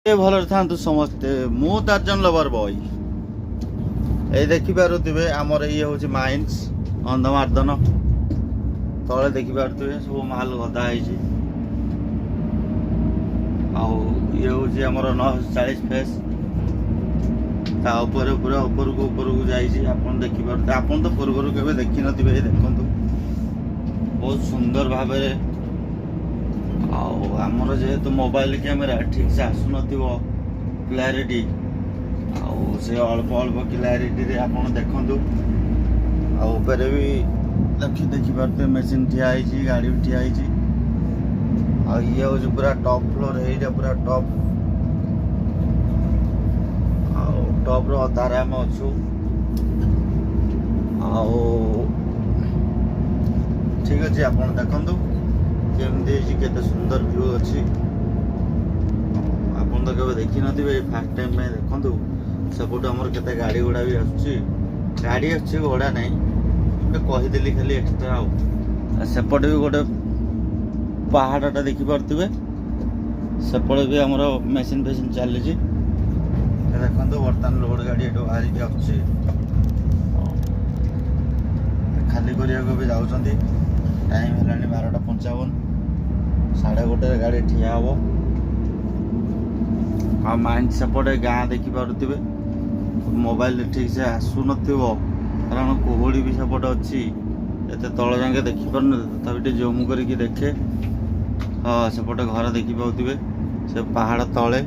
भलରେ ଥାନ୍ତୁ ସମସ୍ତେ। ମୁଁ ତାର୍ଜନ ଲଭର ବୟ। ଏଇ ଦେଖିପାରୁଥିବେ ଆମର ଇଏ ହଉଛି ମାଇନ୍ସ ଅନ୍ଧମାର୍ଦ୍ଦନ। ତଳେ ଦେଖିପାରୁଥିବେ ସବୁ ମାଲ ଗଦା ହେଇଛି। ଆଉ ଇଏ ହଉଛି ଆମର 940 ଫେସ୍। ତା ଉପରେ ପୁରା ଉପରକୁ ଯାଇଛି। ଆପଣ ଦେଖିପାରୁଥିବେ। ଆପଣ ତ ପୂର୍ବରୁ କେବେ ଦେଖିନଥିବେ। ଏଇ ଦେଖନ୍ତୁ ବହୁତ ସୁନ୍ଦର ଭାବରେ। ଆଉ ଆମର ଯେହେତୁ ମୋବାଇଲ କ୍ୟାମେରା ଠିକ୍ ସେ ଆସୁନଥିବ କ୍ଲାରିଟି, ଆଉ ସେ ଅଳ୍ପ କ୍ଲାରିଟିରେ ଆପଣ ଦେଖନ୍ତୁ। ଆଉ ଉପରେ ବି ଦେଖିପାରୁଥିବେ ମେସିନ୍ ଠିଆ ହେଇଛି, ଗାଡ଼ି ବି ଠିଆ ହେଇଛି। ଆଉ ଇଏ ହେଉଛି ପୁରା ଟପ୍ ଫ୍ଲୋର। ଏଇଟା ପୁରା ଟପ୍। ଆଉ ଟପ୍ର ଅଧାରେ ଆମେ ଅଛୁ। ଆଉ ଠିକ୍ ଅଛି, ଆପଣ ଦେଖନ୍ତୁ କେମିତି ହେଇଛି, କେତେ ସୁନ୍ଦର ଭ୍ୟୁ ଅଛି। ଆପଣ ତ କେବେ ଦେଖିନଥିବେ, ଫାର୍ଷ୍ଟ ଟାଇମ୍ ପାଇଁ ଦେଖନ୍ତୁ। ସେପଟୁ ଆମର କେତେ ଗାଡ଼ି ଗୁଡ଼ା ବି ଆସୁଛି। ଗାଡ଼ି ଆସୁଛି, ଘୋଡ଼ା ନାହିଁ। ଗୋଟେ କହିଦେଲି ଖାଲି ଏକ୍ସଟ୍ରା। ଆଉ ସେପଟେ ବି ଗୋଟେ ପାହାଡ଼ଟା ଦେଖିପାରୁଥିବେ। ସେପଟେ ବି ଆମର ମେସିନ୍ ଫେସିନ୍ ଚାଲିଛି। ଦେଖନ୍ତୁ ବର୍ତ୍ତମାନ ଲୋଡ଼ ଗାଡ଼ି ଏଠୁ ବାହାରିକି ଆସୁଛି। ଖାଲି କରିବାକୁ ବି ଯାଉଛନ୍ତି। ଟାଇମ୍ ହେଲାଣି 12:55। 1:30ରେ ଗାଡ଼ି ଠିଆ ହେବ। ଆଉ ମାଇଣ୍ଡ ସେପଟେ ଗାଁ ଦେଖିପାରୁଥିବେ। ମୋବାଇଲରେ ଠିକ୍ ସେ ଆସୁନଥିବ କାରଣ କୁହୁଡ଼ି ବି ସେପଟେ ଅଛି। ଏତେ ତଳ ଯାକେ ଦେଖିପାରୁନି, ତଥାପି ଟିକେ ଜୁମ୍ କରିକି ଦେଖେ। ହଁ, ସେପଟେ ଘର ଦେଖିପାରୁଥିବେ। ସେ ପାହାଡ଼ ତଳେ